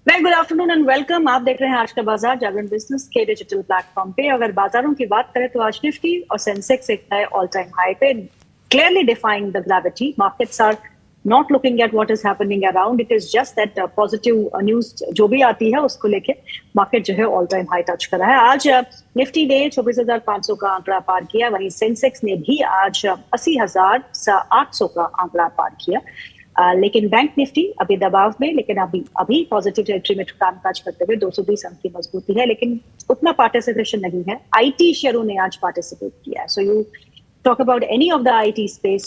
Very good afternoon and welcome. आप देख रहे हैं आज का बाजार जागरण बिजनेस के डिजिटल प्लेटफॉर्म पे। अगर बाजारों की बात करें तो आज निफ्टी और सेंसेक्स एक नए ऑल टाइम हाई पे, clearly defying the gravity. Markets are not looking at what is happening around, it is just that positive news जो भी आती है उसको लेके मार्केट जो है ऑल टाइम हाई टच कर रहा है। आज निफ्टी ने 24,500 का आंकड़ा पार किया, वहीं सेंसेक्स ने भी आज 80,800 का आंकड़ा पार किया। लेकिन बैंक निफ्टी अभी दबाव में, लेकिन अभी पॉजिटिव टेरिटरी में कामकाज करते हुए 220 अंक की मजबूती है, लेकिन उतना पार्टिसिपेशन नहीं है। आईटी शेयरों ने आज पार्टिसिपेट किया है। So you talk about any of the IT space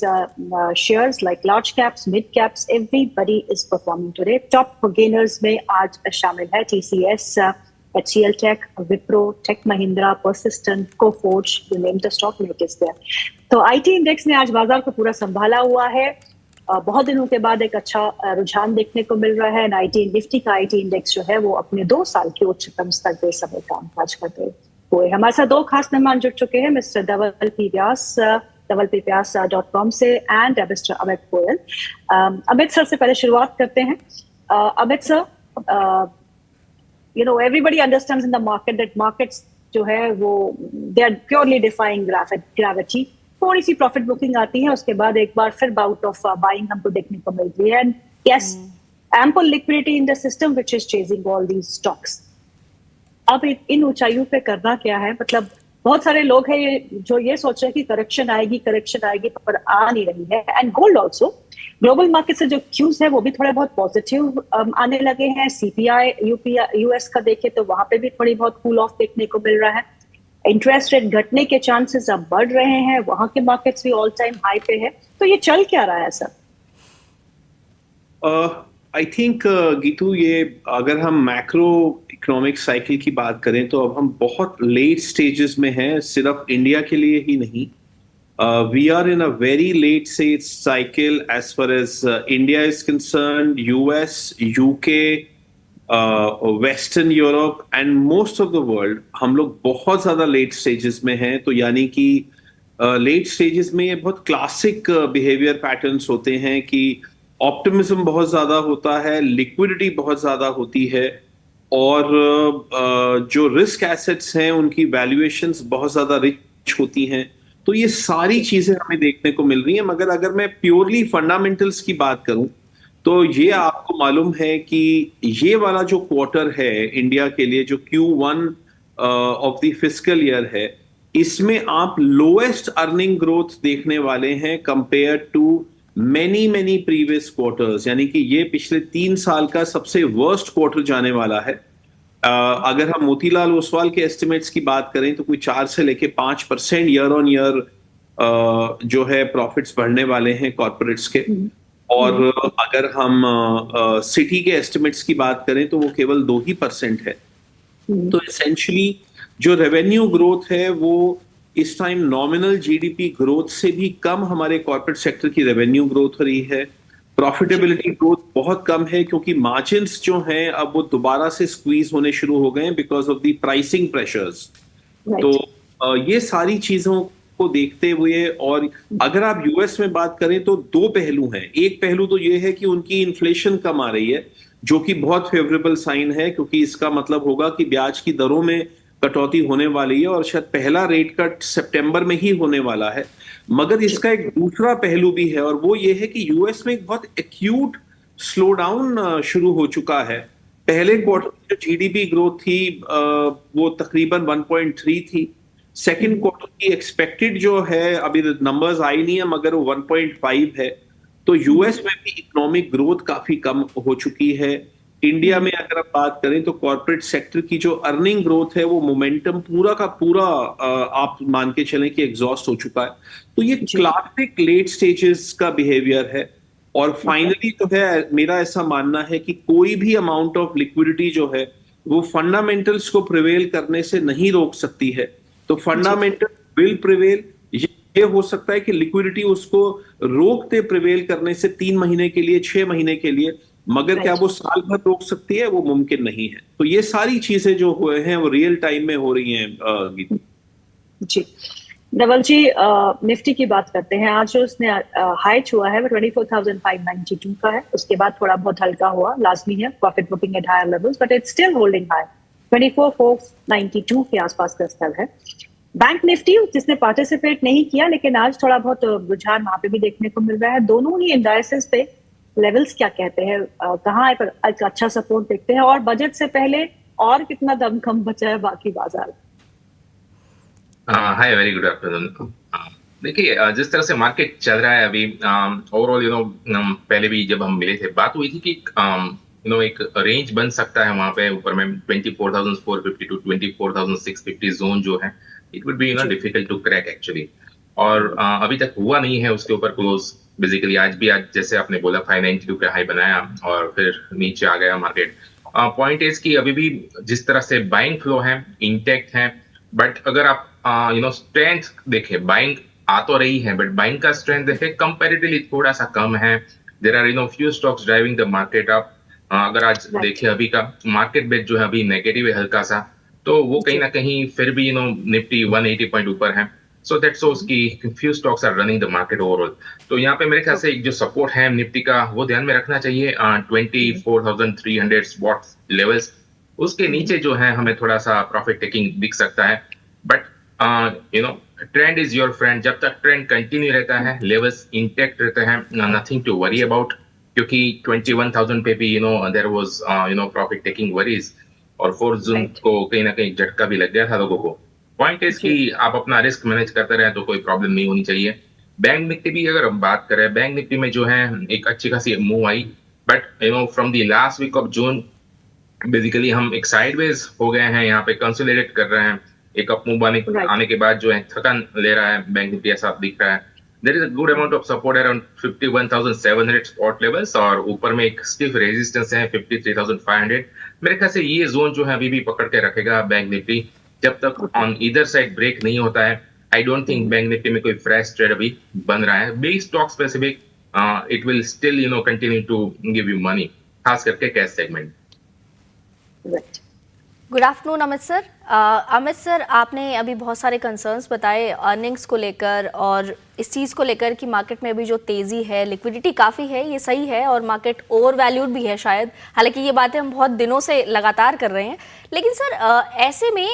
shares like large caps, mid caps, everybody is performing today. Top gainers में आज शामिल है TCS, HCL Tech, Wipro, Tech Mahindra, Persistent, Coforge, you name the stock, it is there. तो IT index ने आज बाजार को पूरा संभाला हुआ है। बहुत दिनों के बाद एक अच्छा रुझान देखने को मिल रहा है। आईटी निफ्टी का आईटी इंडेक्स जो है वो अपने 2 साल के उच्चतम स्तर पे समय कामकाज करते हुए। हमारे साथ 2 खास मेहमान जुड़ चुके हैं, मिस्टर धवल पी व्यास धवलपीव्यास.com से and mister Amit Goyal. Amit sir से पहले शुरुआत करते हैं। Amit sir, everybody understands in the market that markets जो है वो they are purely defying gravity. थोड़ी सी प्रॉफिट बुकिंग आती है, उसके बाद एक बार फिर बाउट ऑफ बाइंग हमको देखने को मिलती है। And yes, ample liquidity in the system which is chasing all these stocks. अब इन ऊंचाइयों पे करना क्या है? मतलब बहुत सारे लोग हैं जो ये सोच रहे हैं कि करेक्शन आएगी पर आ नहीं रही है। And gold also, global market से जो क्यूज है वो भी थोड़े बहुत पॉजिटिव आने लगे हैं। सीपीआई यूएस का देखे तो वहां पे भी थोड़ी बहुत कूल ऑफ देखने को मिल रहा है। इंटरेस्ट रेट घटने के चांसेस अब बढ़ रहे हैं, वहां के मार्केट्स भी ऑल टाइम हाई पे है। तो ये चल क्या रहा है सर? आई थिंक गीतू, ये अगर हम मैक्रो इकोनॉमिक साइकिल की बात करें तो अब हम बहुत लेट स्टेजेस में हैं, सिर्फ इंडिया के लिए ही नहीं। We are in a very late stage cycle as far as India is concerned, US, UK, western Europe and most of the world. हम लोग बहुत ज्यादा लेट स्टेजेस में हैं। तो यानी कि लेट स्टेजेस में ये बहुत क्लासिक बिहेवियर पैटर्न्स होते हैं कि ऑप्टिमिज्म बहुत ज्यादा होता है, लिक्विडिटी बहुत ज्यादा होती है, और जो रिस्क एसेट्स हैं उनकी वैल्यूएशंस बहुत ज्यादा रिच होती हैं। तो ये सारी चीजें हमें देखने को मिल रही हैं। मगर अगर मैं प्योरली फंडामेंटल्स की बात करूं तो ये आपको मालूम है कि ये वाला जो क्वार्टर है इंडिया के लिए, जो Q1 of the fiscal year है, इसमें आप लोएस्ट अर्निंग ग्रोथ देखने वाले हैं compare to many previous quarters. यानी कि ये पिछले 3 साल का सबसे वर्स्ट क्वार्टर जाने वाला है। अगर हम मोतीलाल ओसवाल के एस्टिमेट्स की बात करें तो कोई 4 से लेके 5% ईयर ऑन ईयर जो है प्रॉफिट्स बढ़ने वाले हैं कॉर्पोरेट्स के। और अगर हम सिटी के एस्टिमेट्स की बात करें तो वो केवल 2% है। तो एसेंशियली जो रेवेन्यू ग्रोथ है वो इस टाइम नॉमिनल जीडीपी ग्रोथ से भी कम हमारे कॉर्पोरेट सेक्टर की रेवेन्यू ग्रोथ हो रही है। प्रॉफिटेबिलिटी ग्रोथ बहुत कम है क्योंकि मार्जिन्स जो हैं अब वो दोबारा से स्क्वीज होने शुरू हो गए हैं because of the pricing pressures. तो ये सारी चीजों को देखते हुए, और अगर आप यूएस में बात करें तो 2 पहलू हैं। एक पहलू तो ये है कि उनकी इन्फ्लेशन कम आ रही है, जो कि बहुत फेवरेबल साइन है, क्योंकि इसका मतलब होगा कि ब्याज की दरों में कटौती होने वाली है और शायद पहला रेट कट सितंबर में ही होने वाला है। मगर इसका एक दूसरा पहलू भी है, और वो ये है कि यूएस में एक बहुत एक्यूट स्लो डाउन शुरू हो चुका है। पहले क्वार्टर की जो जीडीपी ग्रोथ थी वो तकरीबन 1.3 थी। सेकेंड क्वार्टर की एक्सपेक्टेड जो है, अभी नंबर्स आई नहीं है मगर वो 1.5 है। तो यूएस में भी इकोनॉमिक ग्रोथ काफी कम हो चुकी है। इंडिया में अगर आप बात करें तो कॉर्पोरेट सेक्टर की जो अर्निंग ग्रोथ है वो मोमेंटम पूरा का पूरा आप मान के चलें कि एग्जॉस्ट हो चुका है। तो ये क्लासिक लेट स्टेजेस का बिहेवियर है। और फाइनली तो है, मेरा ऐसा मानना है कि कोई भी अमाउंट ऑफ लिक्विडिटी जो है वो फंडामेंटल्स को प्रिवेल करने से नहीं रोक सकती है। तो फंडामेंटल विल प्रिवेल। ये हो सकता है कि लिक्विडिटी उसको रोकते प्रिवेल करने से 3 महीने के लिए, 6 महीने के लिए, मगर क्या वो साल भर रोक सकती है? वो मुमकिन नहीं है। तो ये सारी चीजें जो हुए हैं वो रियल टाइम में हो रही हैं गीता। जी, धवल जी, निफ्टी की बात करते हैं। आज जो उसने हाई छुआ है वो 24,592 का है। उसके बाद थोड़ा बहुत हल्का हुआ, लाजमी है, profit booking at higher levels, but it's still holding high. 24,492 के आसपास का स्तर है। बैंक निफ्टी जिसने पार्टिसिपेट नहीं किया, लेकिन आज थोड़ा बहुत रुझान वहां पे भी देखने को मिल रहा है। दोनों ही इंडाइसेस पे लेवल्स क्या कहते हैं, कहाँ एक अच्छा सपोर्ट देखते हैं, और बजट से पहले और कितना दमखम बचा है बाकी बाजार? हाय, वेरी गुड आफ्टरनून। देखिए, जिस तरह से मार्केट चल रहा है अभी, ओवरऑल पहले भी जब हम मिले थे बात हुई थी कि एक रेंज बन सकता है वहां पे ऊपर में 24,450 टू 24,650 जोन जो है, it would be difficult to crack actually. और अभी तक हुआ नहीं है उसके ऊपर क्लोज। बेसिकली आज जैसे आपने बोला 592 पे हाई बनाया और फिर नीचे आ गया मार्केट। पॉइंट इज कि अभी भी जिस तरह से बाइंग फ्लो है इंटैक्ट है, बट अगर आप स्ट्रेंथ देखें, बाइंग आ तो रही है बट बाइंग का स्ट्रेंथ देखें कंपैरेटिवली थोड़ा सा कम है। There are few stocks driving the market up. अगर आज देखें अभी का मार्केट बेट जो है अभी नेगेटिव है हल्का सा, तो वो कहीं ना कहीं फिर भी निफ्टी 180 पॉइंट ऊपर है। सो दैट शोज कि few stocks are running the market overall. तो यहाँ पे मेरे ख्याल से एक जो सपोर्ट है निफ्टी का वो ध्यान में रखना चाहिए, 24,300 स्पॉट लेवल्स। उसके नीचे जो है हमें थोड़ा सा प्रॉफिट टेकिंग दिख सकता है, but trend is your friend. जब तक ट्रेंड कंटिन्यू रहता है, लेवल्स इंटैक्ट रहते हैं, नथिंग टू वरी अबाउट। क्योंकि 21,000 पे भी there was profit taking worries, और 4 जून को कहीं ना कहीं झटका भी लग गया था लोगों को। पॉइंट इज कि आप अपना रिस्क मैनेज करते रहे तो कोई प्रॉब्लम नहीं होनी चाहिए। बैंक निफ्टी भी अगर हम बात करें, बैंक निफ्टी में जो है एक अच्छी खासी मूव आई, but from the last week of June basically हम एक साइडवेज हो गए हैं, यहाँ पे कंसोलिडेट कर रहे हैं। एक अप मूव आने के बाद जो है थकन ले रहा है बैंक निफ्टी, ऐसा दिख रहा है। There is a good amount of support around 51,700 spot levels, और ऊपर में एक स्टिफ रेजिस्टेंस है 53,500। मेरे ख्याल से ये जोन जो है अभी भी पकड़ के रखेगा बैंक निफ्टी जब तक ऑन इधर साइड ब्रेक नहीं होता है। I don't think bank Nifty में कोई फ्रेश ट्रेड अभी बन रहा है। Base stock specific it will still continue to give you money, खास करके cash segment. Good afternoon Amit sir. Amit sir, आपने अभी बहुत सारे कंसर्न्स बताए अर्निंग्स को लेकर और इस चीज़ को लेकर कि मार्केट में अभी जो तेज़ी है, लिक्विडिटी काफ़ी है, ये सही है, और मार्केट ओवर वैल्यूड भी है शायद। हालांकि ये बातें हम बहुत दिनों से लगातार कर रहे हैं, लेकिन सर ऐसे में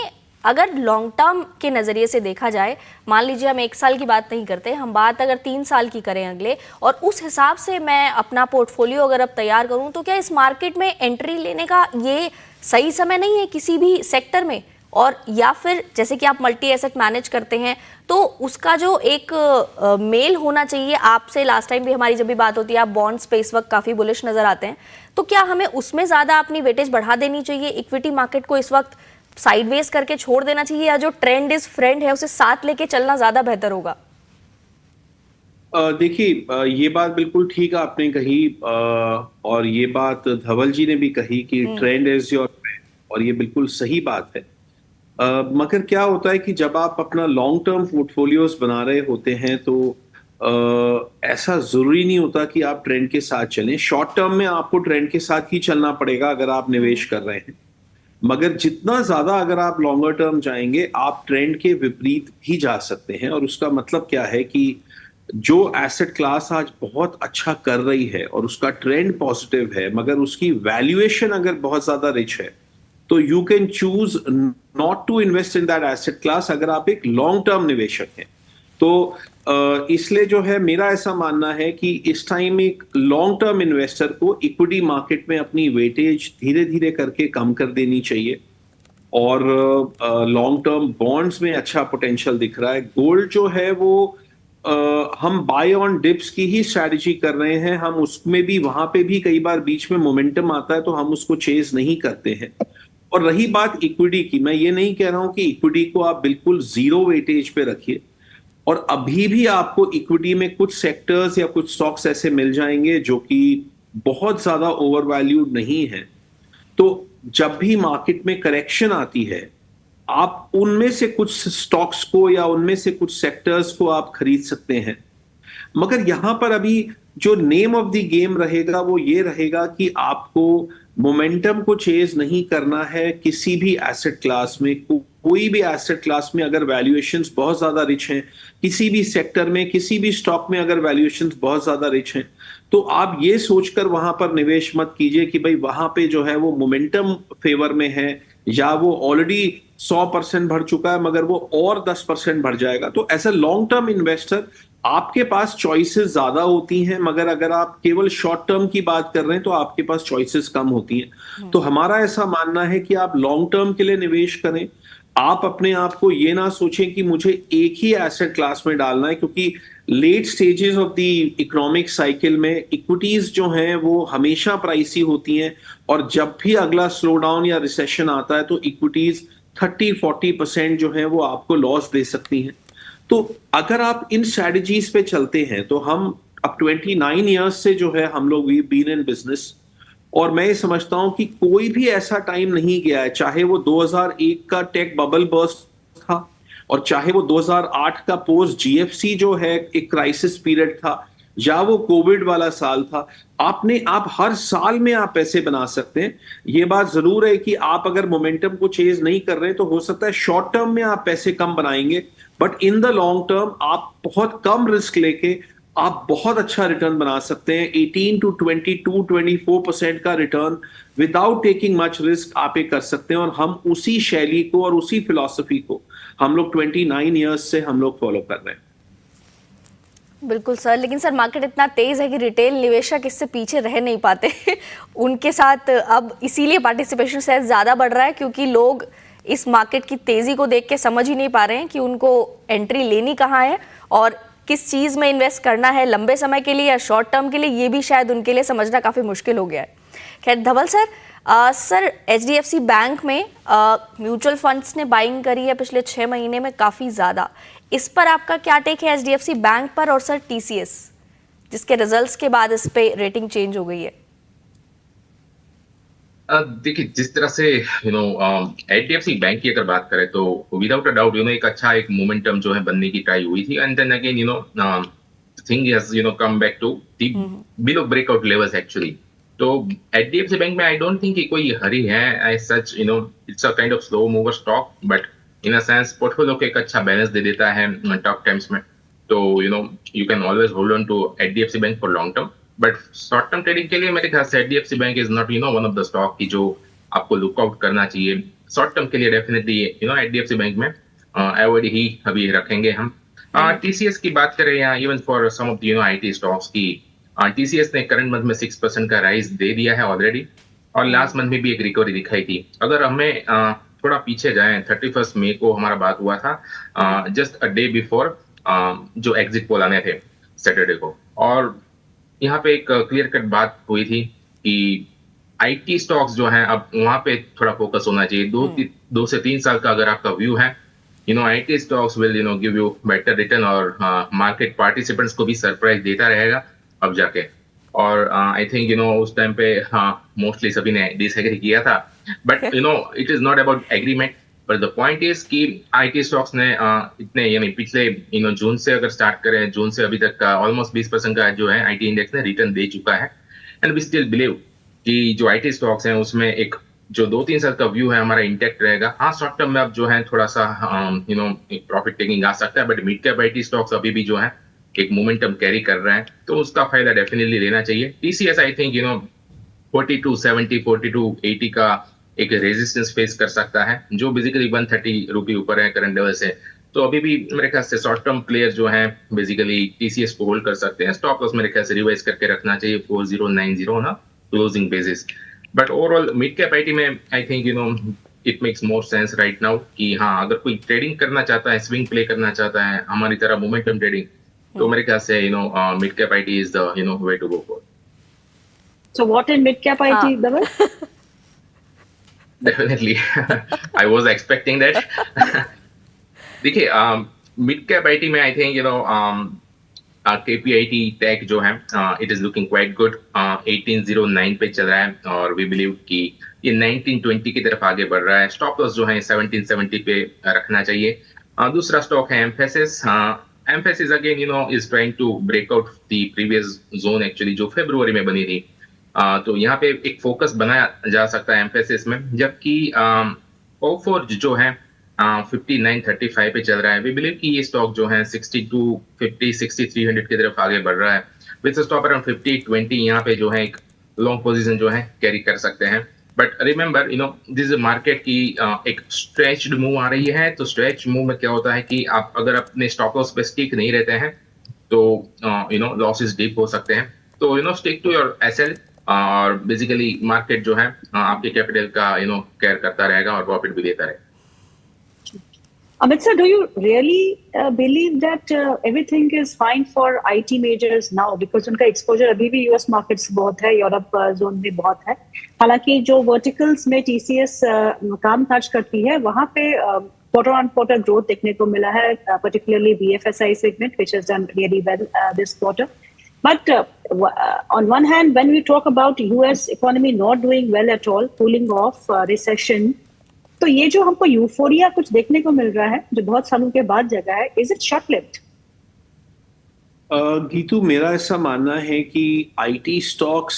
अगर लॉन्ग टर्म के नज़रिए से देखा जाए, मान लीजिए हम 1 साल की बात नहीं करते, हम बात अगर 3 साल की करें अगले, और उस हिसाब से मैं अपना पोर्टफोलियो अगर अब तैयार करूं, तो क्या इस मार्केट में एंट्री लेने का ये सही समय नहीं है किसी भी सेक्टर में? और या फिर जैसे कि आप मल्टी एसेट मैनेज करते हैं, तो उसका जो एक मेल होना चाहिए आपसे, लास्ट टाइम भी हमारी जब भी बात होती है आप बॉन्ड्स पे इस वक्त काफ़ी बुलिश नज़र आते हैं, तो क्या हमें उसमें ज़्यादा अपनी वेटेज बढ़ा देनी चाहिए, इक्विटी मार्केट को इस वक्त साइडवेज करके छोड़ देना चाहिए, या जो ट्रेंड इज फ्रेंड है उसे साथ लेके चलना ज्यादा बेहतर होगा? देखिए, ये बात बिल्कुल ठीक आपने कही, और ये बात धवल जी ने भी कही कि ट्रेंड इज योर फ्रेंड, और ये बिल्कुल सही बात है। मगर क्या होता है कि जब आप अपना लॉन्ग टर्म पोर्टफोलियोज बना रहे होते हैं तो ऐसा जरूरी नहीं होता कि आप ट्रेंड के साथ चलें। शॉर्ट टर्म में आपको ट्रेंड के साथ ही चलना पड़ेगा अगर आप निवेश कर रहे हैं, मगर जितना ज्यादा अगर आप लॉन्गर टर्म जाएंगे आप ट्रेंड के विपरीत भी जा सकते हैं। और उसका मतलब क्या है कि जो एसेट क्लास आज बहुत अच्छा कर रही है और उसका ट्रेंड पॉजिटिव है, मगर उसकी वैल्यूएशन अगर बहुत ज्यादा रिच है, तो you can choose not to invest in that asset class अगर आप एक लॉन्ग टर्म निवेशक हैं। तो इसलिए जो है मेरा ऐसा मानना है कि इस टाइम एक लॉन्ग टर्म इन्वेस्टर को इक्विटी मार्केट में अपनी वेटेज धीरे धीरे करके कम कर देनी चाहिए, और लॉन्ग टर्म बॉन्ड्स में अच्छा पोटेंशियल दिख रहा है। गोल्ड जो है वो हम बाय ऑन डिप्स की ही स्ट्रैटेजी कर रहे हैं, हम उसमें भी वहां पे भी कई बार बीच में मोमेंटम आता है तो हम उसको चेज नहीं करते हैं। और रही बात इक्विटी की, मैं ये नहीं कह रहा हूं कि इक्विटी को आप बिल्कुल जीरो वेटेज पे रखिए, और अभी भी आपको इक्विटी में कुछ सेक्टर्स या कुछ स्टॉक्स ऐसे मिल जाएंगे जो कि बहुत ज्यादा ओवर वैल्यूड नहीं है। तो जब भी मार्केट में करेक्शन आती है, आप उनमें से कुछ स्टॉक्स को या उनमें से कुछ सेक्टर्स को आप खरीद सकते हैं। मगर यहां पर अभी जो नेम ऑफ द गेम रहेगा वो ये रहेगा कि आपको मोमेंटम को चेज नहीं करना है किसी भी एसेट क्लास में। कोई भी एसेट क्लास में अगर वैल्यूएशंस बहुत ज्यादा रिच हैं, किसी भी सेक्टर में, किसी भी स्टॉक में अगर वैल्यूएशंस बहुत ज्यादा रिच हैं, तो आप ये सोचकर वहां पर निवेश मत कीजिए कि भाई वहां पे जो है वो मोमेंटम फेवर में है या वो ऑलरेडी 100% बढ़ चुका है मगर वो और 10% बढ़ जाएगा। तो as a long term investor आपके पास चॉइसेस ज्यादा होती हैं, मगर अगर आप केवल शॉर्ट टर्म की बात कर रहे हैं तो आपके पास चॉइसेस कम होती हैं। तो हमारा ऐसा मानना है कि आप लॉन्ग टर्म के लिए निवेश करें। आप अपने आप को ये ना सोचें कि मुझे एक ही एसेट क्लास में डालना है, क्योंकि late stages of the economic cycle में इक्विटीज जो हैं वो हमेशा प्राइसी होती हैं, और जब भी अगला स्लो डाउन या रिसेशन आता है तो इक्विटीज 30-40% जो है वो आपको लॉस दे सकती हैं। तो अगर आप इन स्ट्रेटजीज पे चलते हैं तो हम अब 29 ईयर्स से जो है हम लोग वी बीन इन बिजनेस, और मैं ये समझता हूं कि कोई भी ऐसा टाइम नहीं गया है, चाहे वो 2001 का टेक बबल बर्स्ट था और चाहे वो 2008 का पोस्ट जीएफसी जो है एक क्राइसिस पीरियड था, या वो कोविड वाला साल था। आप हर साल में आप पैसे बना सकते हैं। ये बात जरूर है कि आप अगर मोमेंटम को चेज नहीं कर रहे तो हो सकता है शॉर्ट टर्म में आप पैसे कम बनाएंगे, but in the long term आप बहुत कम रिस्क लेके आप बहुत अच्छा रिटर्न बना सकते हैं। 18 to 22-24% का return without taking much risk आप ये कर सकते हैं, और हम उसी शैली को और उसी फिलॉसफी को हम लोग 29 ईयर्स से हम लोग फॉलो कर रहे हैं। बिल्कुल सर, लेकिन सर मार्केट इतना तेज है कि रिटेल निवेशक इससे पीछे रह नहीं पाते उनके साथ अब इसीलिए पार्टिसिपेशन शायद ज़्यादा बढ़ रहा है, क्योंकि लोग इस मार्केट की तेज़ी को देख के समझ ही नहीं पा रहे हैं कि उनको एंट्री लेनी कहाँ है और किस चीज़ में इन्वेस्ट करना है, लंबे समय के लिए या शॉर्ट टर्म के लिए, ये भी शायद उनके लिए समझना काफ़ी मुश्किल हो गया है। खैर धवल सर, सर एचडीएफसी बैंक में म्यूचुअल फंड्स ने बाइंग करी है पिछले 6 महीने में काफ़ी ज़्यादा। इस पर आपका क्या टेक है एचडीएफसी बैंक पर, और सर टीसीएस जिसके रिजल्ट्स के बाद इस पे रेटिंग चेंज हो गई है? देखिए, जिस तरह से एचडीएफसी बैंक की अगर बात करें तो विदाउट अ डाउट एक अच्छा एक मोमेंटम जो है बनने की ट्राई हुई थी, and then again thing has come back to the below breakout levels actually. तो एचडीएफसी बैंक में आई डोंट थिंक कि कोई हरी है as such, it's a kind of slow mover stock, but in a sense portfolio को एक अच्छा balance दे देता है टफ टाइम्स में। तो you can always hold on to HDFC bank for long term, but short term trading के लिए मेरे ख्याल से HDFC bank is not one of the stock की जो आपको लुकआउट करना चाहिए। शॉर्ट टर्म के लिए डेफिनेटली एचडीएफसी बैंक में अवॉइड ही अभी रखेंगे हम। टीसीएस की बात करें या even for some of the IT stocks की, टीसीएस ने करंट मंथ में 6% का राइज दे दिया है ऑलरेडी, और लास्ट मंथ में भी एक रिकवरी दिखाई थी। अगर हमें थोड़ा पीछे जाएं, 31 मई को हमारा बात हुआ था, जस्ट अ डे बिफोर जो एग्जिट पोल आने थे सैटरडे को, और यहाँ पे एक क्लियर कट बात हुई थी कि आईटी स्टॉक्स जो हैं अब वहां पे थोड़ा फोकस होना चाहिए। 2 से 3 साल का अगर आपका व्यू है, IT stocks will give you better return, और मार्केट पार्टिसिपेंट्स को भी सरप्राइज देता रहेगा अब जाके। और आई थिंक उस टाइम पे मोस्टली सभी ने डिसएग्री किया था, but it is not about agreement, but the point is कि आईटी स्टॉक्स ने इतने पिछले जून से अगर स्टार्ट करें, जून से अभी तक का ऑलमोस्ट 20% का जो है आईटी इंडेक्स ने रिटर्न दे चुका है। एंड वी स्टिल बिलीव कि जो आईटी स्टॉक्स हैं उसमें एक जो 2-3 साल का व्यू है हमारा इंटैक्ट रहेगा। हाँ, शॉर्ट टर्म में अब जो है थोड़ा सा एक प्रॉफिट टेकिंग आ सकता है, but mid cap IT stocks अभी भी जो है एक मोमेंटम कैरी कर रहे हैं, तो उसका फायदा डेफिनेटली लेना चाहिए। टीसीएस आई थिंक 4270 4280 का एक रेजिस्टेंस फेस कर सकता है, जो बेसिकली 130 रुपये ऊपर है करंट लेवल से। तो अभी भी मेरे ख्याल से शॉर्ट टर्म प्लेयर जो हैं बेसिकली टीसीएस को होल्ड कर सकते हैं। स्टॉप लॉस मेरे ख्याल से रिवाइज करके रखना चाहिए 4090 ना closing basis. But overall mid cap IT में I think it makes more sense right now कि हाँ, अगर कोई ट्रेडिंग करना चाहता है, स्विंग प्ले करना चाहता है हमारी तरह मोमेंटम ट्रेडिंग, तो मेरे ख्याल से mid cap IT is the way to go for. So what in mid cap IT, Dhaval? Definitely, I was expecting that. देखिए, मिड कैप आईटी में आई थिंक KPIT टेक जो है it is looking quite good, 1809 पे चल रहा है, और we believe कि ये 1920 की तरफ आगे बढ़ रहा है। स्टॉप लॉस जो है 1770 पे रखना चाहिए। दूसरा स्टॉक है Mphasis. Mphasis again is trying to break out the previous zone actually जो फरवरी में बनी थी। तो यहाँ पे एक फोकस बनाया जा सकता है एम्फेसिस में, जबकि ओफोर्ज जो है 59.35 पे चल रहा है। वी बिलीव कि ये स्टॉक जो है 6250 6300 की तरफ आगे बढ़ रहा है विद स्टॉप अराउंड 50-20। यहाँ पे जो है एक लॉन्ग पोजीशन जो है कैरी कर सकते हैं। बट रिमेंबर दिस मार्केट की एक स्ट्रेच्ड मूव आ रही है। तो स्ट्रेच मूव में क्या होता है कि आप अगर अपने स्टॉप लॉस पे स्टिक नहीं रहते हैं तो लॉसेस डीप हो सकते हैं। तो स्टिक टू योर एसएल और बेसिकली मार्केट जो है आपके कैपिटल का केयर करता रहेगा और प्रॉफिट भी देता रहेगा। Amit sir, do you really believe that everything is fine for IT majors now? Because उनका exposure अभी भी US markets बहुत है, यूरोप जोन में बहुत है। हालांकि जो verticals में TCS काम काज करती है, वहाँ पे quarter on quarter growth देखने को मिला है, particularly BFSI segment, which has done really well this quarter. But on one hand, when we talk about US economy not doing well at all, cooling off, recession, तो ये जो हमको euphoria कुछ देखने को मिल रहा है जो बहुत सालों के बाद जगा है, is it short lived? Geetu, मेरा ऐसा मानना है कि आईटी स्टॉक्स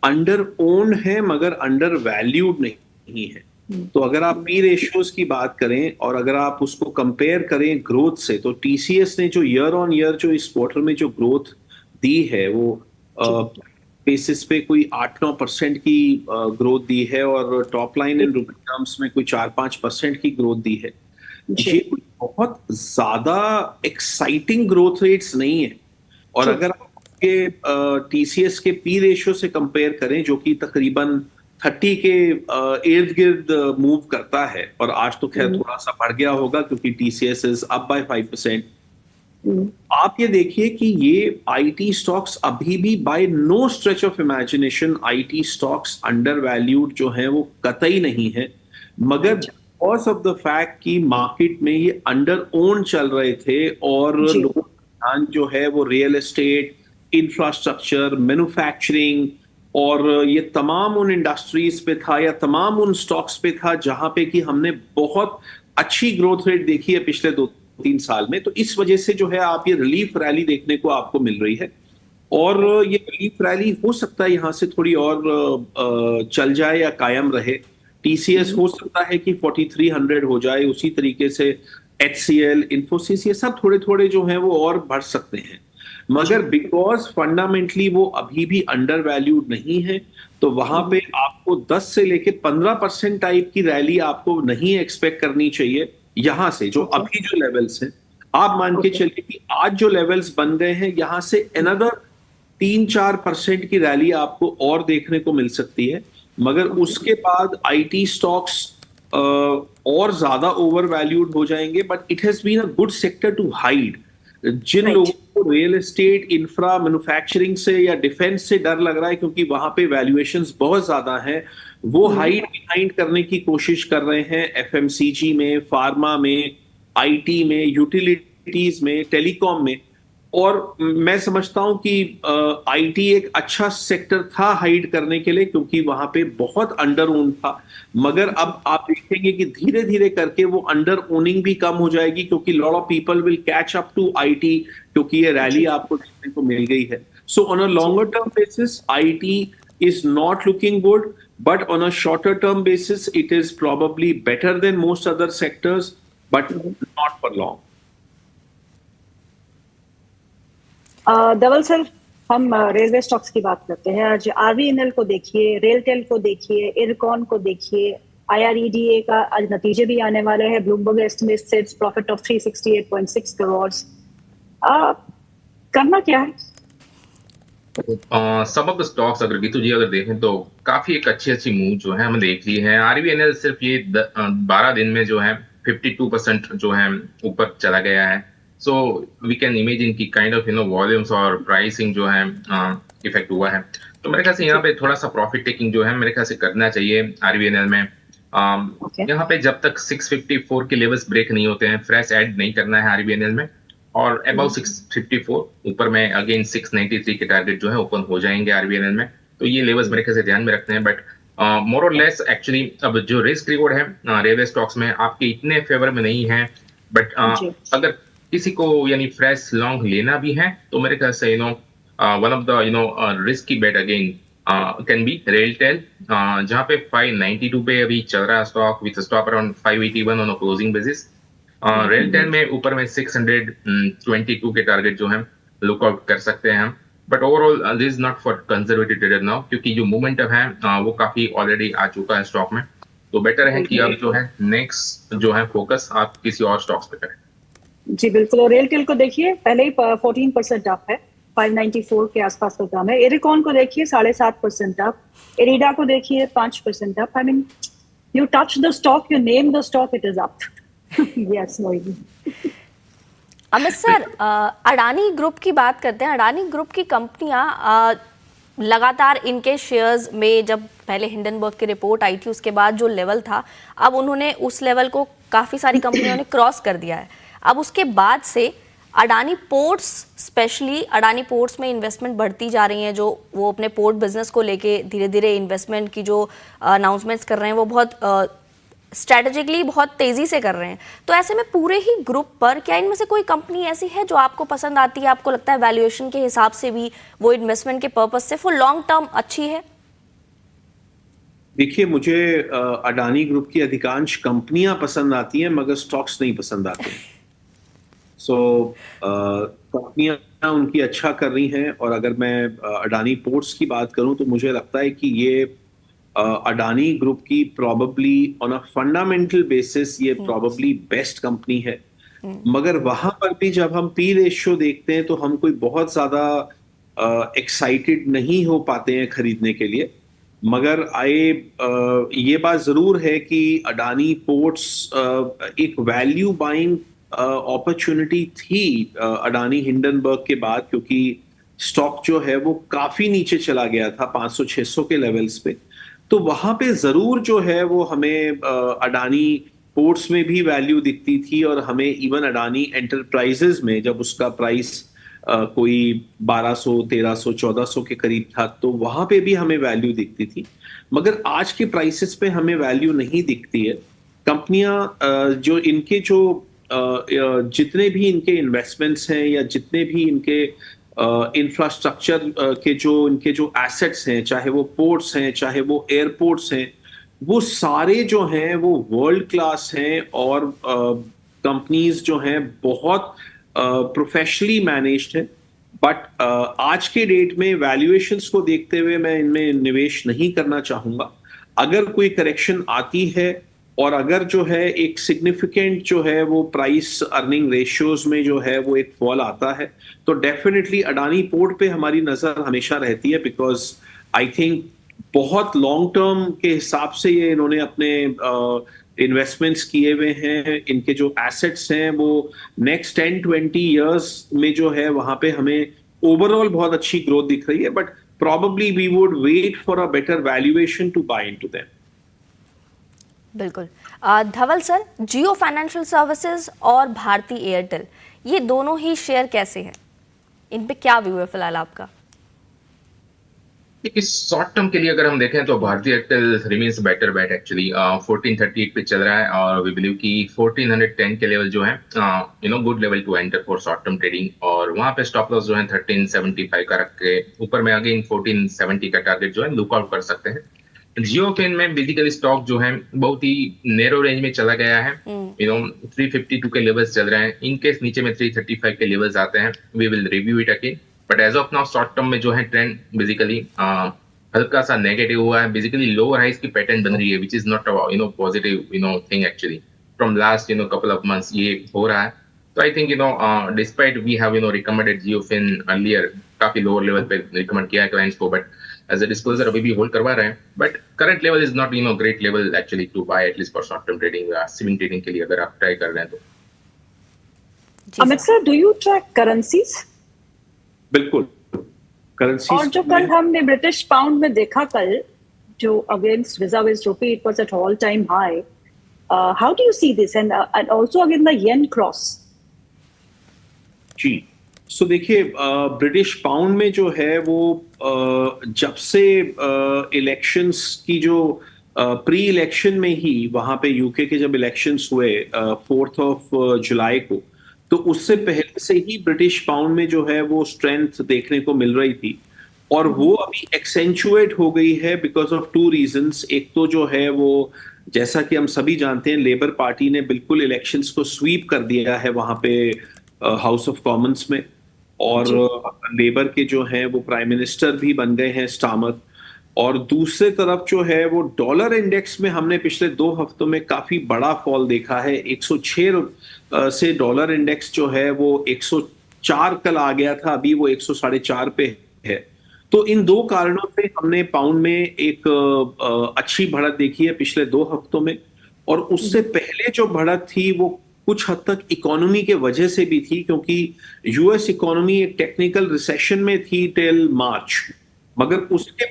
अंडर ओन्ड है मगर अंडर वैल्यूड नहीं है। तो अगर आप पी रेशियोज की बात करें और अगर आप उसको कंपेयर करें ग्रोथ से, तो टीसीएस ने जो ईयर ऑन ईयर जो इस क्वार्टर में जो ग्रोथ दी है वो बेसिस पे कोई 8-9% की ग्रोथ दी है और top line in rupee terms में कोई 4-5% की ग्रोथ दी है। ये कोई बहुत ज्यादा एक्साइटिंग ग्रोथ रेट्स नहीं है। और अगर आप टीसीएस के पी रेशियो से कंपेयर करें जो कि तकरीबन 30 के इर्द गिर्द मूव करता है, और आज तो खैर थोड़ा सा बढ़ गया होगा क्योंकि टीसीएस इज अप बाय 5%। आप ये देखिए कि ये आईटी स्टॉक्स अभी भी by no stretch of imagination IT stocks undervalued जो है वो कतई नहीं है, मगर बिकॉज ऑफ द फैक्ट कि मार्केट में ये अंडर ओन चल रहे थे और लोगों का ध्यान जो है वो रियल एस्टेट, इंफ्रास्ट्रक्चर, मैन्युफैक्चरिंग और ये तमाम उन इंडस्ट्रीज पे था या तमाम उन स्टॉक्स पे था जहां पे कि हमने बहुत अच्छी ग्रोथ रेट देखी है पिछले 2-3 साल में। तो इस वजह से जो है आप ये रिलीफ रैली देखने को आपको मिल रही है और ये रिलीफ रैली हो सकता है यहाँ से थोड़ी और चल जाए या कायम रहे। टीसीएस हो सकता है कि 4300 हो जाए, उसी तरीके से एचसीएल, इन्फोसिस, ये सब थोड़े थोड़े जो है वो और बढ़ सकते हैं, मगर बिकॉज फंडामेंटली वो अभी भी अंडर वैल्यूड नहीं है तो वहां पे आपको 10 से लेके 15% टाइप की रैली आपको नहीं एक्सपेक्ट करनी चाहिए। यहां से जो अभी जो लेवल्स हैं, आप मान के चलिए कि आज जो लेवल्स बन गए हैं, यहां से अनदर 3-4% की रैली आपको और देखने को मिल सकती है, मगर उसके बाद आईटी स्टॉक्स और ज्यादा ओवर वैल्यूड हो जाएंगे। But it has been a good sector to hide. जिन लोगों को रियल एस्टेट, इंफ्रा, मैन्युफैक्चरिंग से या डिफेंस से डर लग रहा है क्योंकि वहां पे वैल्यूएशंस बहुत ज्यादा हैं, वो हाइड बिहाइंड करने की कोशिश कर रहे हैं एफएमसीजी में, फार्मा में, आईटी में, यूटिलिटीज में, टेलीकॉम में। और मैं समझता हूं कि आईटी एक अच्छा सेक्टर था हाइड करने के लिए क्योंकि वहां पे बहुत अंडर ओन था, मगर अब आप देखेंगे कि धीरे धीरे करके वो अंडर ओनिंग भी कम हो जाएगी क्योंकि lot of people will catch up to IT क्योंकि ये रैली आपको देखने को मिल गई है। So on a longer term basis IT is not looking good, but on a shorter term basis it is probably better than most other sectors, but not for long. Dhaval sir, हम railway stocks की बात करते हैं। आज RVNL को देखिए, रेलटेल को देखिए, इरकॉन को देखिए, आईआरईडीए का आज नतीजे भी आने वाले हैं। Bloomberg estimates sets profit of 368.6 crore. करना क्या है? सब ऑफ द स्टॉक्स अगर गीतू जी अगर देखें तो काफी एक अच्छी मूव जो है हमने देख ली है। आरवीएनएल सिर्फ ये 12 दिन में जो है 52% जो है ऊपर चला गया है। सो वी कैन इमेजिन की काइंड ऑफ वॉल्यूम्स और प्राइसिंग जो है इफेक्ट हुआ है। तो मेरे ख्याल से यहाँ पे थोड़ा सा प्रॉफिट टेकिंग जो है मेरे ख्याल से करना चाहिए आरवीएनएल में। यहाँ पे जब तक 654 के लेवल्स ब्रेक नहीं होते हैं, फ्रेश ऐड नहीं करना है आरवीएनएल में। और अबाउ 654 ऊपर में अगेन 693 के टारगेट जो है ओपन हो जाएंगे आरवीएनएल में। तो ये लेवल्स मेरे ख्याल से ध्यान में रखते हैं। बट मोर और लेस एक्चुअली अब जो रिस्क रिवॉर्ड है रेलवे स्टॉक्स में आपके इतने फेवर में नहीं है। बट अगर किसी को यानी फ्रेश लॉन्ग लेना भी है तो मेरे ख्याल से one of the risky bet again can be RailTel, जहां पे 592 पे अभी चल रहा है stock with stop around 581 on a closing basis. RailTel में ऊपर में 622 के टारगेट जो है लुकआउट कर सकते हैं हम, but overall this is not for conservative trader now, क्योंकि जो मोमेंटम है वो काफी ऑलरेडी आ चुका है स्टॉक में, तो बेटर है कि आप जो है नेक्स्ट जो है फोकस आप किसी और स्टॉक्स पे करें। जी बिल्कुल, और रेलटेल को देखिए पहले ही 14% अप है, 594 के आसपास का दाम है। एरिकॉन को देखिए 7.5% अप, एरिडा को देखिए 5% up. I mean you touch the stock, you name the stock, it is up. Yes Mohini. Amit sir, Adani group की बात करते हैं। अडानी ग्रुप की कंपनियां लगातार इनके शेयर्स में, जब पहले हिंडनबर्ग की रिपोर्ट आई थी उसके बाद जो लेवल था, अब उन्होंने उस लेवल को काफ़ी सारी कंपनियों ने क्रॉस कर दिया है। अब उसके बाद से Adani ports, specially Adani ports में इन्वेस्टमेंट बढ़ती जा रही हैं, जो वो अपने पोर्ट बिजनेस को लेके धीरे धीरे इन्वेस्टमेंट की जो अनाउंसमेंट्स कर रहे हैं वो बहुत स्ट्रैटेजिकली बहुत तेजी से कर रहे हैं। तो ऐसे में पूरे ही ग्रुप पर क्या इनमें से कोई कंपनी ऐसी है जो आपको पसंद आती है, आपको लगता है वैल्यूएशन के हिसाब से भी, वो इन्वेस्टमेंट के पर्पज से फॉर लॉन्ग टर्म अच्छी है? देखिए, मुझे अडानी ग्रुप की अधिकांश कंपनियां पसंद आती हैं मगर स्टॉक्स नहीं पसंद आते। सो कंपनियां उनकी अच्छा कर रही हैं, और अगर मैं अडानी पोर्ट्स की बात करूं तो मुझे लगता है कि ये अडानी ग्रुप की probably on a fundamental basis ये प्रॉबेबली बेस्ट कंपनी है। मगर वहां पर भी जब हम पी रेशियो देखते हैं तो हम कोई बहुत ज्यादा एक्साइटेड नहीं हो पाते हैं खरीदने के लिए। मगर ये बात जरूर है कि अडानी पोर्ट्स एक वैल्यू बाइंग अपॉर्चुनिटी थी अडानी हिंडनबर्ग के बाद, क्योंकि स्टॉक जो है वो काफी नीचे चला गया था 500-600 के लेवल्स पे। तो वहां पे जरूर जो है वो हमें अडानी पोर्ट्स में भी वैल्यू दिखती थी, और हमें इवन अडानी एंटरप्राइजेज में जब उसका प्राइस कोई 1200, 1300, 1400 के करीब था तो वहां पे भी हमें वैल्यू दिखती थी। मगर आज के प्राइसेस पे हमें वैल्यू नहीं दिखती है। कंपनियां जो इनके जो जितने भी इनके इन्वेस्टमेंट्स हैं या जितने भी इनके इंफ्रास्ट्रक्चर के जो इनके जो एसेट्स हैं, चाहे वो पोर्ट्स हैं चाहे वो एयरपोर्ट्स हैं, वो सारे जो हैं वो वर्ल्ड क्लास हैं, और कंपनीज जो हैं बहुत प्रोफेशनली मैनेज्ड है। बट आज के डेट में वैल्यूएशंस को देखते हुए मैं इनमें निवेश नहीं करना चाहूंगा। अगर कोई करेक्शन आती है और अगर जो है एक सिग्निफिकेंट जो है वो प्राइस अर्निंग रेशियोज में जो है वो एक फॉल आता है, तो डेफिनेटली अडानी पोर्ट पे हमारी नजर हमेशा रहती है, बिकॉज आई थिंक बहुत लॉन्ग टर्म के हिसाब से ये इन्होंने अपने इन्वेस्टमेंट्स किए हुए हैं। इनके जो एसेट्स हैं वो नेक्स्ट 10-20 इयर्स में जो है वहां पे हमें ओवरऑल बहुत अच्छी ग्रोथ दिख रही है, but probably we would wait for a better valuation to buy into them. बिल्कुल। धवल सर, जियो फाइनेंशियल सर्विसेज और भारती एयरटेल, ये दोनों ही शेयर कैसे हैं? इन पे क्या व्यू है फिलहाल आपका? इस शॉर्ट टर्म के लिए अगर हम देखें तो भारती एयरटेल रिमेन्स बेटर बेट एक्चुअली। 1438 पे चल रहा है और वी बिलीव कि 1410 के लेवल जो है good level to enter for short term trading, और वहां पे स्टॉप लॉस जो है 1375 का रख के ऊपर में अगेन 1470 का टारगेट जो है लुकआउट कर सकते हैं। जियो फिन में बेसिकली स्टॉक जो है बहुत ही नैरो रेंज में चला गया है, 352 के लेवल्स चल रहे हैं। इनकेस नीचे में 335 के लेवल्स आते हैं we will review it again, but as of now short term में जो है ट्रेंड बेसिकली हल्का सा नेगेटिव हुआ है। बेसिकली लोअर हाइस की पैटर्न बन रही है, which is not positive thing actually from last couple of months ये हो रहा है। तो I think despite we have recommended Jio Fin earlier, काफी लोअर लेवल पे रिकमेंड किया है क्लाइंट्स को, बट एज अ डिस्क्लोजर अभी भी होल्ड करवा रहे हैं। But current level is not great level actually to buy at least for short term trading, swing trading के लिए अगर आप ट्राई कर रहे हैं तो। Amit sir, do you track currencies? बिल्कुल, करेंसी। और जो कल हमने ब्रिटिश पाउंड में देखा कल, जो against vis-a-vis rupee it was at all time high, how do you see this and also again the yen cross? जी, सो देखिए, ब्रिटिश पाउंड में जो है वो जब से इलेक्शंस की जो प्री इलेक्शन में ही वहां पे यूके के जब इलेक्शंस हुए 4th of जुलाई को, तो उससे पहले से ही ब्रिटिश पाउंड में जो है वो स्ट्रेंथ देखने को मिल रही थी, और वो अभी एक्सेंचुएट हो गई है बिकॉज ऑफ टू रीजंस। एक तो जो है वो, जैसा कि हम सभी जानते हैं, लेबर पार्टी ने बिल्कुल इलेक्शंस को स्वीप कर दिया है वहां पे हाउस ऑफ कॉमन्स में, और लेबर के जो हैं वो प्राइम मिनिस्टर भी बन गए हैं स्टामर। और दूसरे तरफ जो है वो डॉलर इंडेक्स में हमने पिछले 2 हफ्तों में काफी बड़ा फॉल देखा है। 106 से डॉलर इंडेक्स जो है वो 104 कल आ गया था, अभी वो 104.5 पे है। तो इन 2 कारणों से हमने पाउंड में एक अच्छी बढ़त देखी है पिछले 2 हफ्तों में। और उससे पहले जो बढ़त थी वो कुछ हद तक इकोनॉमी के वजह से भी थी, क्योंकि यूएस इकोनॉमी एक टेक्निकल रिसेशन में थी टिल मार्च, मगर उसके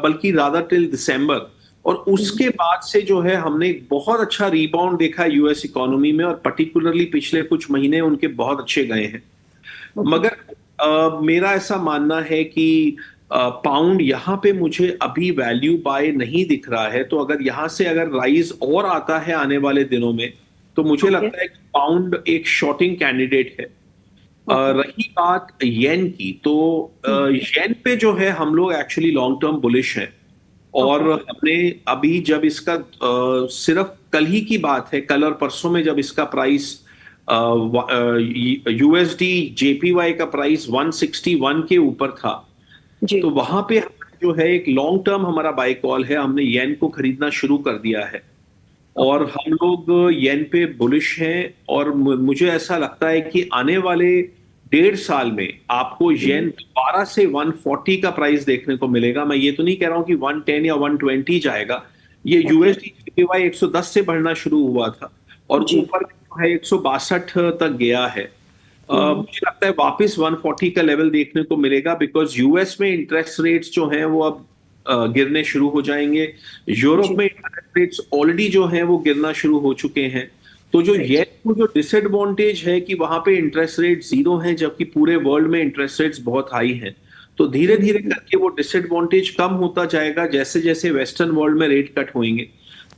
बल्कि रादर टिल दिसंबर। और उसके बाद से जो है हमने एक बहुत अच्छा रीबाउंड देखा यूएस इकोनॉमी में, और पर्टिकुलरली पिछले कुछ महीने उनके बहुत अच्छे गए हैं। मगर मेरा ऐसा मानना है कि पाउंड यहाँ पे मुझे अभी वैल्यू बाय नहीं दिख रहा है। तो अगर यहाँ से अगर राइज और आता है आने वाले दिनों में, तो मुझे लगता है कि पाउंड एक शॉर्टिंग कैंडिडेट है। रही बात येन की, तो येन पे जो है हम लोग एक्चुअली लॉन्ग टर्म बुलिश हैं। और हमने अभी जब इसका सिर्फ कल ही की बात है, कल और परसों में जब इसका प्राइस यूएसडी जेपीवाई का प्राइस 161 के ऊपर था, तो वहां पे जो है एक लॉन्ग टर्म हमारा बाय कॉल है, हमने येन को खरीदना शुरू कर दिया है और हम लोग येन पे बुलिश हैं। और मुझे ऐसा लगता है कि आने वाले 1.5 साल में आपको येन दोबारा से 140 का प्राइस देखने को मिलेगा। मैं ये तो नहीं कह रहा हूं कि 110 या 120 जाएगा। ये यूएसडी जेपीवाई 110 से बढ़ना शुरू हुआ था और ऊपर है 162 तक गया है। मुझे लगता है वापस 140 का लेवल देखने को मिलेगा, बिकॉज यूएस में इंटरेस्ट रेट्स जो हैं वो अब गिरने शुरू हो जाएंगे। यूरोप में इंटरेस्ट रेट्स ऑलरेडी जो हैं वो गिरना शुरू हो चुके हैं। तो जो ये जो डिसएडवांटेज है कि वहां पे इंटरेस्ट रेट 0 हैं, जबकि पूरे वर्ल्ड में इंटरेस्ट रेट्स बहुत हाई हैं, तो धीरे धीरे करके वो डिसएडवांटेज कम होता जाएगा जैसे जैसे वेस्टर्न वर्ल्ड में रेट कट होंगे।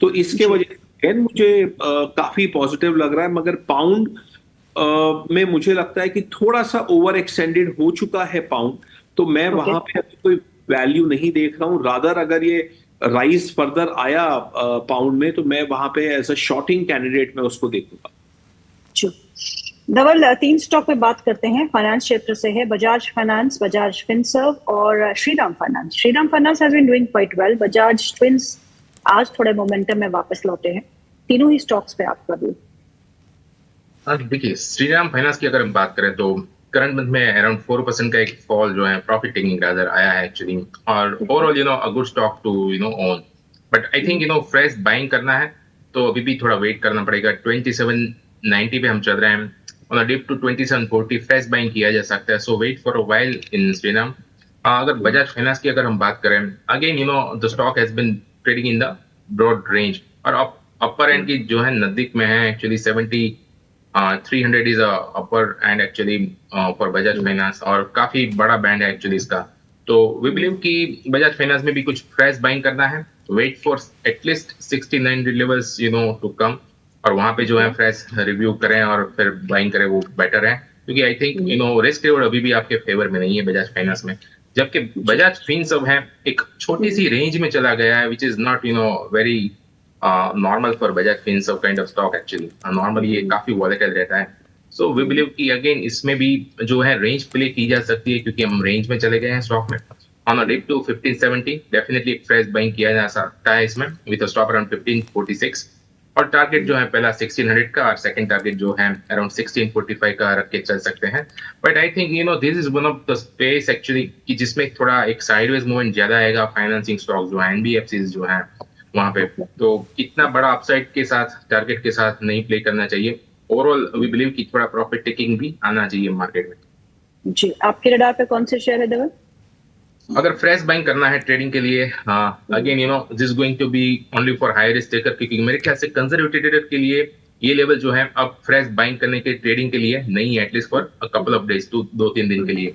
तो इसके वजह से मुझे काफी पॉजिटिव लग रहा है। मगर पाउंड में मुझे लगता है कि थोड़ा सा ओवर एक्सटेंडेड हो चुका है पाउंड, तो मैं वहां पे अभी कोई वैल्यू नहीं देख रहा हूं। रादर अगर ये राइज फर्दर आया पाउंड में, तो मैं वहां पे एज अ शॉर्टिंग कैंडिडेट में उसको देखूंगा। धवल, 3 स्टॉक पे बात करते हैं। फाइनेंस क्षेत्र से है बजाज फाइनेंस, बजाज फिनसर्व और Shriram finance. Shriram finance has been doing quite well. Bajaj twins आज थोड़े मोमेंटम में वापस लौटे हैं। तीनों ही स्टॉक्स पे आपका व्यू? देखिए, श्रीराम फाइनेंस की अगर हम बात करें तो करंट मंथ में अराउंड 4% का एक फॉल जो है प्रॉफिट टेकिंग रादर आया है एक्चुअली। और overall a good stock to own, but I think fresh buying करना है तो अभी भी थोड़ा वेट करना पड़ेगा। 2790 पे हम चल रहे हैं, on a dip to 2740 fresh buying किया जा सकता है। So wait for a while in Shriram. अगर बजाज फाइनेंस की अगर हम बात करें, again the stock has been trading in the broad range और अपर एंड की जो है नजदीक में है actually. 300 is upper end actually for Bajaj finance, और काफी बड़ा बैंड है एक्चुअली इसका। तो वी बिलीव कि बजाज फाइनेंस में भी कुछ फ्रेश बाइंग करना है। Wait for at least 69 levels to come, और वहां पे जो है फ्रेश रिव्यू करें और फिर बाइंग करें, वो बेटर है। क्योंकि आई थिंक रिस्क रिवॉर्ड अभी भी आपके फेवर में नहीं है बजाज फाइनेंस में। जबकि बजाज फिनसर्व है एक छोटी सी रेंज में चला गया है, which is not very normal for Bajaj Finserv kind of stock actually. Normally ये काफी वॉलेटाइल रहता है। सो वी बिलीव कि अगेन इसमें भी जो है रेंज प्ले की जा सकती है, क्योंकि हम रेंज में चले गए हैं स्टॉक में। On a dip to 1570 definitely एक फ्रेश बाइंग किया जा सकता है इसमें, विद अ स्टॉप अराउंड 1546। और टारगेट जो है पहला 1600 का और सेकंड टारगेट जो है अराउंड 1645 का रख के चल सकते हैं। But I think this is one of the space actually कि जिसमें थोड़ा एक साइडवेज मूवमेंट ज्यादा आएगा। फाइनेंसिंग स्टॉक जो है, एनबीएफसीज जो है वहां पे, तो इतना बड़ा अपसाइड के साथ टारगेट के साथ नहीं प्ले करना चाहिए। ओवरऑल वी बिलीव कि थोड़ा प्रॉफिट टेकिंग भी आना चाहिए मार्केट में। जी, आपके रडार पे कौन से शेयर है धवल? अगर फ्रेश बाइंग करना है ट्रेडिंग के लिए, again this going to be only for high risk taker, क्योंकि मेरे ख्याल से कंजर्वेटिव ट्रेडर के लिए ये लेवल जो है अब फ्रेश बाइंग करने के ट्रेडिंग के लिए नहीं है, at least for a couple of days, 2-3 दिन के लिए।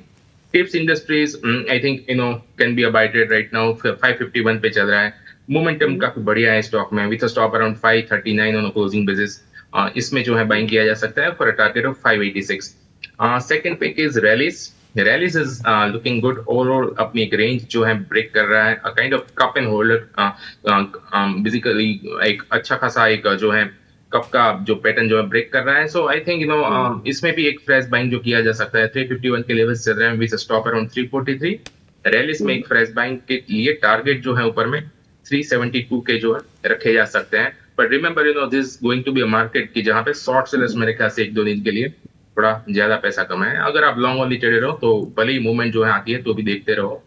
Tips Industries I think can be avoided right now. 551 पे चल रहा है। मोमेंटम काफी बढ़िया है स्टॉक में, with a stop around 539 on a closing basis. इसमें जो है बाइंग किया जा सकता है for a target of 586. Second pick is Rallis is looking good. Overall अपनी एक रेंज जो है ब्रेक कर रहा है, kind of cup and holder. Basically एक अच्छा खासा एक जो है कप का जो पैटर्न जो है ब्रेक कर रहा है. सो आई थिंक इसमें भी एक फ्रेश बाइंग जो किया जा सकता है. 351 के लेवल्स चल रहे हैं विद स्टॉप अराउंड 343. रैलीज में एक फ्रेश बाइंग के लिए टारगेट जो है ऊपर में 372 के जो है रखे जा सकते हैं. But remember this going to be a market की जहां पे शॉर्ट सेलर्स मेरे ख्याल से 1-2 दिन के लिए थोड़ा ज्यादा पैसा कमाए. अगर आप लॉन्ग वाली ट्रेडर हो तो भले ही मूवमेंट जो है आती है तो भी देखते रहो.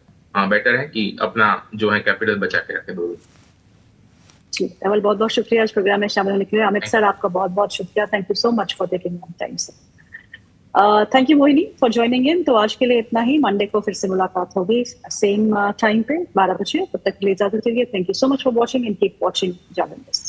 बेटर है कि अपना जो है कैपिटल बचा के रखे दो. जी धवल, बहुत बहुत शुक्रिया इस प्रोग्राम में शामिल होने के लिए. अमित सर आपका बहुत बहुत शुक्रिया. Thank you so much for taking time sir. Thank you Mohini for joining in. तो आज के लिए इतना ही. मंडे को फिर से मुलाकात होगी सेम टाइम पे 12 बजे. तब तक के लिए इजाजत दीजिए. Thank you so much for watching and keep watching Jagran business.